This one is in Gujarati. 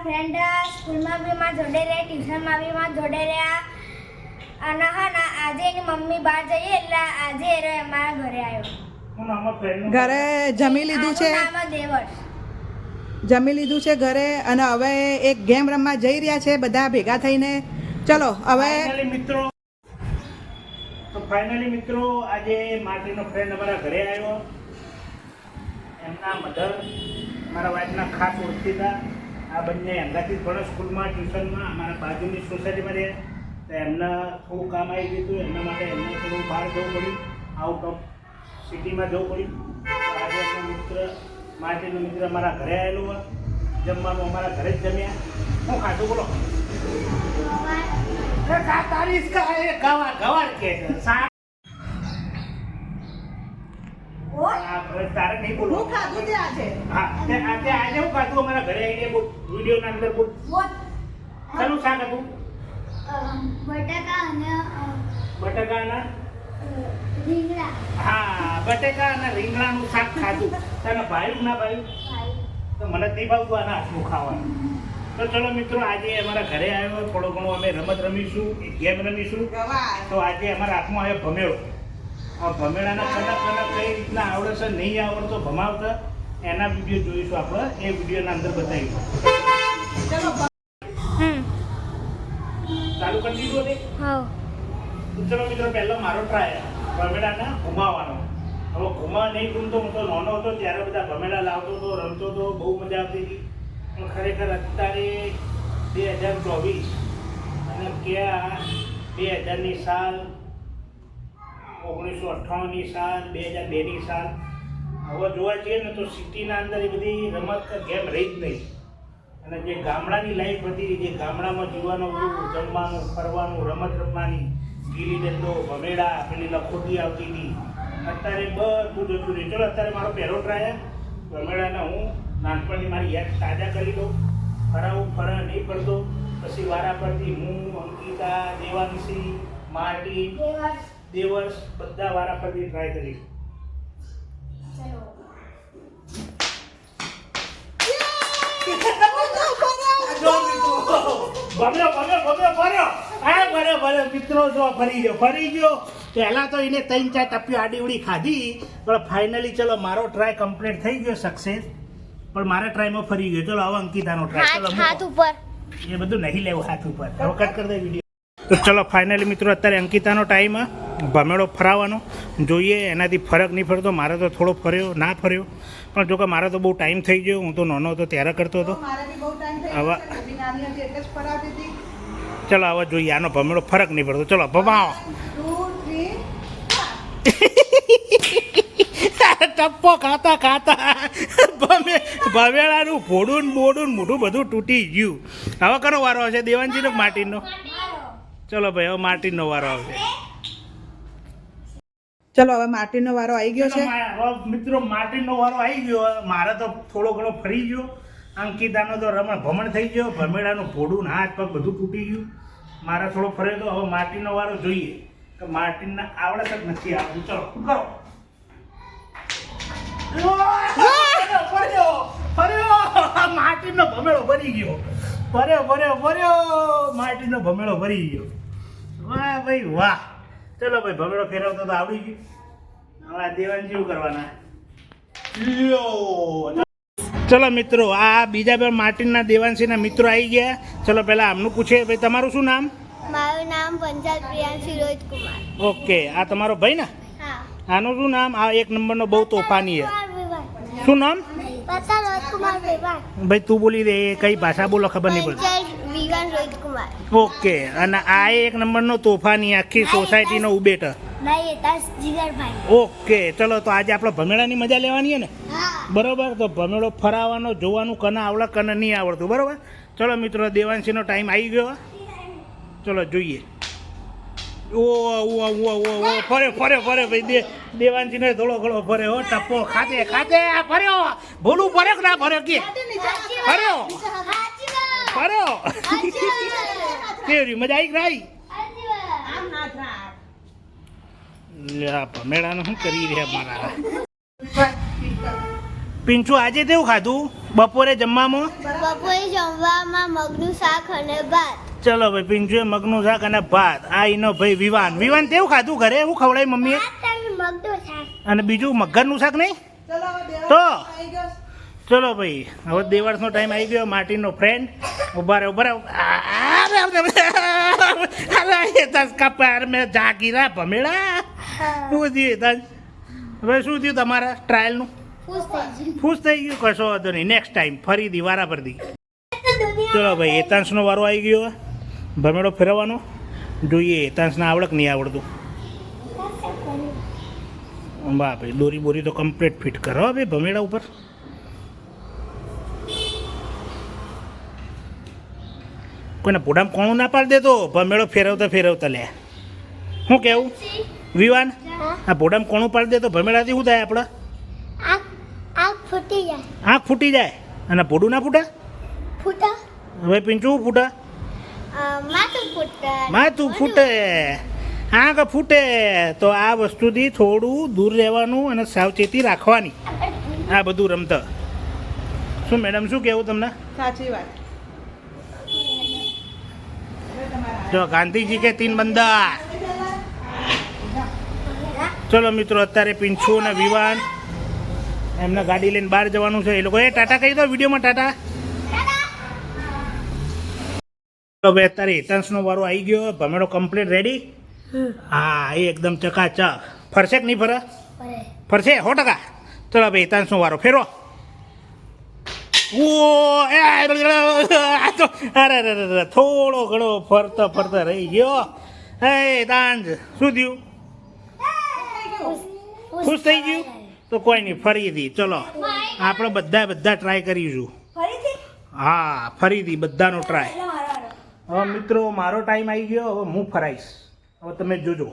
ફ્રેન્ડ સ્કૂલમાં બી માં જોડે રહ્યા, ટ્યુશનમાં બી માં જોડે રહ્યા. અને હા ના આજે એની મમ્મી બહાર જઈએ એટલે આજે એ અમારા ઘરે આવ્યો. ઘરે જમી લીધું છે, દેવર્ષ જમી લીધું છે ઘરે, અને હવે એક ગેમ રમવા જઈ રહ્યા છે બધા ભેગા થઈને. ચલો હવે મિત્રો, તો ફાઇનલી મિત્રો આજે માર્ટીનો ફ્રેન્ડ અમારા ઘરે આવ્યો. એમના મધર મારા વાઈફના ખાસ ઓળખીતા. આ બંને એમનાથી ભણો સ્કૂલમાં, ટ્યુશનમાં, અમારા બાજુની સોસાયટીમાં રહે. તો એમને થોડું કામ આવી ગયું હતું, એમના માટે એમને થોડું બહાર જવું પડ્યું, આઉટ ઓફ સિટીમાં જવું પડ્યું. તો આજે એમનો મિત્ર માર્ટીનો મિત્ર અમારા ઘરે આવેલો હોય. જમવાનું અમારા ઘરે જ જમ્યા. શું ખાધું બોલો? તારીફ ગવાર કે છે તારે નહીં બોલું. હું ખાધું છે આજે. હા આજે હું ખાધું અમારા ઘરે આવીને વિડીયો ના અંદર બોલ. શાનું શાક હતું? બટાકાના રીંગણા. હા, બટાકા અને રીંગણાનું શાક ખાધું. તને ભાવ્યું ના ભાવ્યું? તો મને જ નહીં ભાવતું આના હાથનું ખાવાનું. તો ચલો મિત્રો, આજે અમારા ઘરે આવ્યો, થોડો ઘણો અમે રમત રમીશું, ગેમ રમીશું. તો આજે અમારા હાથમાં આવ્યો ભમેળો. આ ભમેળાના કનક કઈ રીતના આવડે છે, નહીં આવડતો ભમાવતા, એના વિડીયો જોઈશું આપણે. એ વિડીયોના અંદર બતાવીશું. ચાલુ કરી દીધું ને? તો ચલો મિત્રો, પહેલો મારો ટ્રાય ભમેળાના ઘુમાવાનો. હવે ઘુમા નહીં ઘૂમતો, હું તો નાનો હતો ત્યારે બધા ભમેળા લાવતો હતો, રમતો હતો, બહુ મજા આવતી હતી. પણ ખરેખર અત્યારે 2024 અને ક્યાં 2000ની સાલ, 1998ની સાલ, 2002ની સાલ. હવે જોવા જઈએ ને તો સિટીના અંદર એ બધી રમત ગેમ રહી જ નહીં. અને જે ગામડાની લાઈફ હતી, જે ગામડામાં જીવવાનું, જમવાનું, ફરવાનું, રમત રમવાની, ગીલી દંડો, ભમેળા, પેલી લખોટી આવતી હતી, અત્યારે બધું જતું રહ્યું. ચલો અત્યારે મારો પહેલો ટ્રાય ભમેળાના હું નાનપણની મારી યાદ તાજા કરી દઉં. ફરાવું ફરા નહીં પડતો. પછી વારા પરથી હું, અંકિતા, દેવાંશી, માર્ટી, દેવર્ષ બધા વારા પરથી ટ્રાય કરી. મિત્રો જો ફરી ગયો. પહેલા તો એને 3-4 ટપ્પીઓ આડી ઉડી ખાધી, પણ ફાઇનલી ચલો મારો ટ્રાય કમ્પ્લીટ થઈ ગયો, સક્સેસ. પણ મારા ટ્રાયમાં ફરી ગયો. ચલો હવે અંકિતાનો ટ્રાય. ચલો હાથ ઉપર એ બધું નહીં લેવું હાથ ઉપર. હવે કટ કરી દે વિડીયો. તો ચલો ફાઇનલી મિત્રો, અત્યારે અંકિતાનો ટાઈમ ભમેળો ફરાવાનો. જોઈએ એનાથી ફરક નહીં પડતો. મારે તો થોડો ફર્યો, ના ફર્યો, પણ જોકે મારો તો બહુ ટાઈમ થઈ ગયો. હું તો નાનો હતો ત્યારે કરતો હતો. હવે ચલો હવે જોઈએ આનો ભમેળો ફરક નહીં પડતો. ચલો ભમાવો. ટપ્પો ખાતા ખાતા ભમેળાનું ભોડું બોડું મોઢું બધું તૂટી ગયું. હવે કનો વારો આવશે? દેવાંશીનો કે માર્ટીનનો? ચલો ભાઈ, હવે માર્ટીનનો વારો આવશે. ચલો હવે માર્ટીનનો વારો આવી ગયો છે. મિત્રો માર્ટીનનો વારો આવી ગયો. મારે તો થોડો ઘણો ફરી ગયો. અંકિતાનો તો ભમણ થઈ ગયો. ભમેળાનું ભોડું, હાથ પગ બધું તૂટી ગયું. મારે થોડો ફર્યો તો. હવે માર્ટીનનો વારો જોઈએ કે માર્ટીનને આવડે જ નથી આવતું. ચલો કરો. માર્ટીનનો ભમેળો ભરી ગયો. ફર્યો માર્ટીનનો ભમેળો ભરી ગયો. વાહ ભાઈ વાહ. ચલો ભાઈ, ભમેળો ફેરવતો તો આવડી ગયું. હવે દેવાંશી શું કરવાના? ચલો મિત્રો, આ બીજા બે માર્ટીનના દેવાંશીના મિત્રો આવી ગયા. ચલો પહેલા આમનું પૂછે. ભાઈ તમારું શું નામ? મારું નામ પંચાલ પ્રિયાંશી રોહિત કુમાર. ઓકે, આ તમારો ભાઈ ને? હા. આનું શું નામ? આ એક નંબરનો બહુ તોફાની છે. શું નામ? પંચાલ રોહિત કુમાર વિવાન. ભાઈ તું બોલી દે. કઈ ભાષા બોલો ખબર નહીં પડતી. પંચાલ વિવાન રોહિત કુમાર. ઓકે, અને આ એક નંબરનો તોફાની, આખી સોસાયટીનો ઉબેટ. નહીં, તાસ જીગરભાઈ. ઓકે, ચલો તો આજે આપણે ભમેળાની મજા લેવાની છે ને? હા. બરોબર. તો ભમેળો ફરાવવાનો, જોવાનું કને આવડે કને નહીં આવડતું. બરોબર. ચલો મિત્રો, દેવાંશીનો ટાઈમ આવી ગયો. ચલો જોઈએ. ફર્યો ભાઈ. દેવાંશીને થોડો ઘણો ફર્યો. ટપ્પો ખાતે ફર્યો. ભૂલું ફર્યો કે ના ફર્યો? કે ફર્યો. કેવી મજા આવી ગઈ? ભમેળાનું શું કરી રહ્યા મારા પિંચુ? આજે કેવું ખાધું? બપોરે જમવામાં બપોરે જમવામાં મગનું શાક અને ભાત. ચલો ભાઈ પિંજુએ મગનું શાક અને ભાત. આ એનો ભાઈ વિવાન. વિવાન કેવું ખાધું ઘરે? એવું ખવડાય મમ્મીએ? મગનું શાક. અને બીજું મગરનું શાક નહીં? ચલો હવે તો આવી ગયો. ચલો ભાઈ હવે દેવાળનો ટાઈમ આવી ગયો. માર્ટીનનો ફ્રેન્ડ ઉભા રહે કપાર મેં જાગીરા ભમેડા. શું થયું હવે શું થયું તમારા ટ્રાયલનું? ખુશ થઈ ગયું? કશો વાંધો નહીં. નેક્સ્ટ ટાઈમ ફરીથી વારા પરથી. ચલો ભાઈ એતાંશનો વારો આવી ગયો. ભમેડો ફેરવવાનો. જોઈએ એતાંશને આવડક નહીં આવડતું. વાહ ભાઈ દોરી બોરી તો કમ્પ્લીટ ફિટ કરો ભાઈ ભમેડા ઉપર. કોઈને પોડામાં કોણું ના પાડી દેતો ભમેડો ફેરવતા ફેરવતા લે. શું કેવું વિવાન? આ પોડામાં કોણું પાડી દેતો ભમેડાથી શું થાય આપણે? આગ ફૂટી જાય. આંખ ફૂટી જાય. અને પોડું ના ફૂટે? ફૂટા. હવે પિંચું ફૂટે? માથું ફૂટા. માથું ફૂટે, આંખ ફૂટે. તો આ વસ્તુથી થોડું દૂર રહેવાનું અને સાવચેતી રાખવાની. આ બધું રમતા. શું મેડમ શું કહેવું તમને? સાચી વાત. જો ગાંધીજી કે 3 બંદા. ચલો મિત્રો અત્યારે પિંચુ અને વિવાન એમને ગાડી લઈને બહાર જવાનું છે. એ લોકો ટાટા કહી દો વિડીયોમાં ટાટા. તો ભાઈ અત્યારે હેતાંશનો વારો આવી ગયો. ભમેડો કમ્પ્લીટ રેડી? હા એ એકદમ ચકાચક. ફરશે કે નહીં ફરે? ફરશે 100%. ચલો ભાઈ હેતાંશનો વારો ફેરો. ઓ અરે થોડો ઘણો ફરતા ફરતા રહી ગયો. હે હેતાંશ શું થયું? ખુશ થઈ ગયું? તો કોઈ નહીં ફરીથી. ચલો આપણે બધા ટ્રાય કરીશું. હા ફરીથી બધાનો ટ્રાય. હવે મિત્રો મારો ટાઈમ આવી ગયો. હવે હું ફરાઈશ. હવે તમે જોજો.